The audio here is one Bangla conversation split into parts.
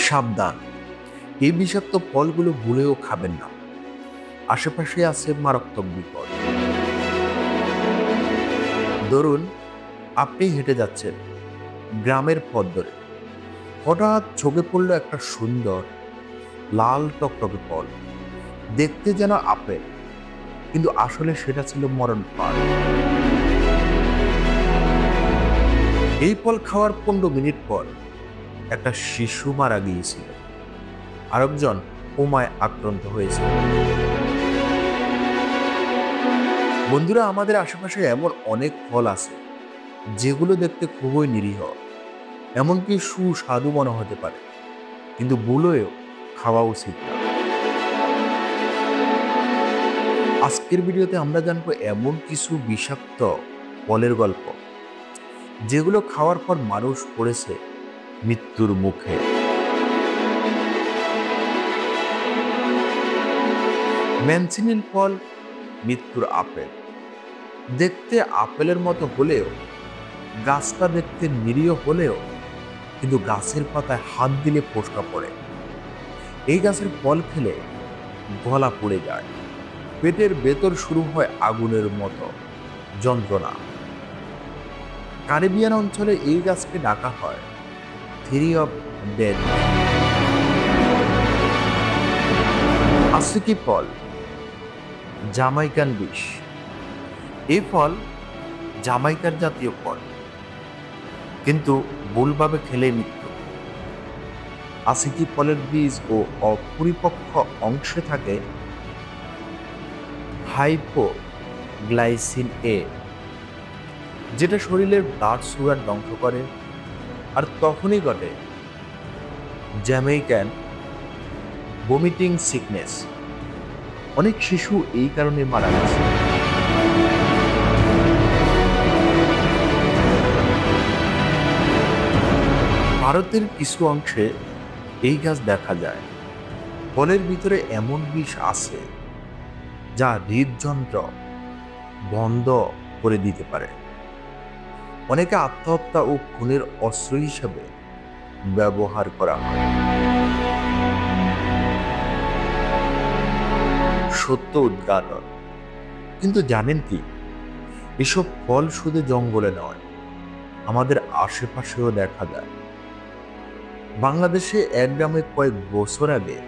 সাবধান, এই বিষাক্ত ফলগুলো ভুলেও খাবেন না। আশেপাশে আছে মারাত্মক বিপদ। ধরুন, আপনি হেঁটে যাচ্ছেন গ্রামের পথ ধরে, হঠাৎ চোখে পড়ল একটা সুন্দর লাল টকটকে ফল। দেখতে যেন আপেল, কিন্তু আসলে সেটা ছিল মরণ ফল। এই ফল খাওয়ার 15 মিনিট পর একটা শিশু মারা গিয়েছিল, আরেকজন কোমায় আক্রান্ত হয়েছিল। বন্ধুরা, আমাদের আশেপাশে এমন অনেক ফল আছে যেগুলো দেখতে খুবই নিরীহ, এমনকি সুস্বাদু মনে হতে পারে, কিন্তু ভুলেও খাওয়া উচিত না। আজকের ভিডিওতে আমরা জানবো এমন কিছু বিষাক্ত ফলের গল্প যেগুলো খাওয়ার পর মানুষ পড়েছে মৃত্যুর মুখে। ম্যানচিনিল ফল মৃত্যুর আপেল। দেখতে আপেলের মতো হলেও, গাছটা দেখতে নিরীহ হলেও, কিন্তু গাছের পাতায় হাত দিলে ফোসকা পড়ে। এই গাছের ফল খেলে গলা পুড়ে যায়, পেটের ভেতর শুরু হয় আগুনের মতো যন্ত্রণা। ক্যারিবিয়ান অঞ্চলে এই গাছকে ডাকা হয় ট্রি অফ ডেথ। আসুকি ফল জামাইকান বিষ। এই ফল জামাইকার জাতীয় ফল, কিন্তু ভুলভাবে খেলে মৃত্যু। আসুকি ফলের বীজ ও অপরিপক্ক অংশে থাকে হাইপোগ্লাইসিন এ, যেটা শরীরের ব্লাড সুগার ধ্বংস করে। আর তখনই ঘটে জ্যামাইকান ভমিটিং সিকনেস। অনেক শিশু এই কারণে মারা গেছে। ভারতের কিছু অংশে এই গাছ দেখা যায়। ফলের ভিতরে এমন বিষ আছে যা হৃদযন্ত্র বন্ধ করে দিতে পারে। অনেকে আত্মহত্যা ও খুনের অস্ত্র হিসেবে ব্যবহার করা হয়। সত্য উদ্ঘাটন। কিন্তু জানেন কি, এসব ফল শুধু জঙ্গলে নয়, আমাদের আশেপাশেও দেখা যায়। বাংলাদেশে এক গ্রামে কয়েক বছর আগে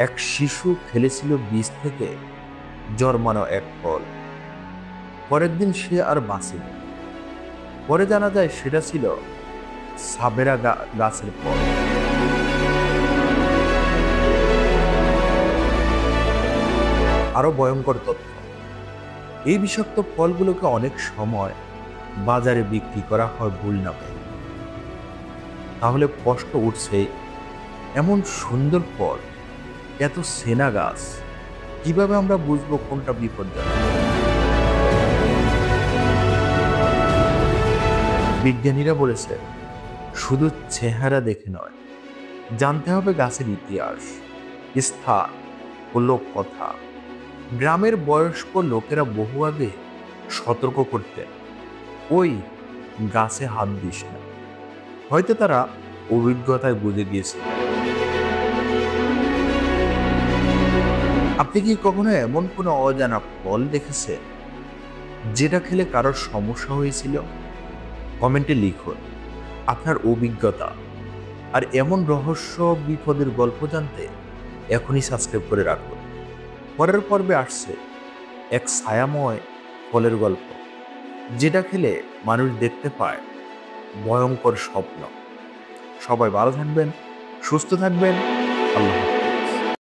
এক শিশু খেলেছিল বীজ থেকে জন্মানো এক ফল। পরের দিন সে আর বাঁচেনি। পরে জানা যায় সেটা ছিল সাবেরা গাছের ফল। আরো ভয়ঙ্কর তথ্য, এই বিষাক্ত ফলগুলোকে অনেক সময় বাজারে বিক্রি করা হয় ভুল নামে। তাহলে প্রশ্ন উঠছে, এমন সুন্দর ফল, এত সেনা গাছ, কিভাবে আমরা বুঝবো কোনটা বিপজ্জনক? বিজ্ঞানীরা বলেছে, শুধু চেহারা দেখে নয়, জানতে হবে গাছের ইতিহাস, স্থান ও লোককথা। গ্রামের বয়স্ক লোকেরা বহু আগে সতর্ক করতেন, ওই গাছে হাত দিস না। হয়তো তারা অভিজ্ঞতায় বুঝে গিয়েছে। আপনি কি কখনো এমন কোনো অজানা ফল দেখেছেন যেটা খেলে কারোর সমস্যা হয়েছিল? কমেন্টে লিখুন আপনার অভিজ্ঞতা। আর এমন রহস্য বিপদের গল্প জানতে এখনই সাবস্ক্রাইব করে রাখুন। পরের পর্বে আসছে এক ছায়াময় ফলের গল্প, যেটা খেলে মানুষ দেখতে পায় ভয়ঙ্কর স্বপ্ন। সবাই ভালো থাকবেন, সুস্থ থাকবেন। আল্লাহ।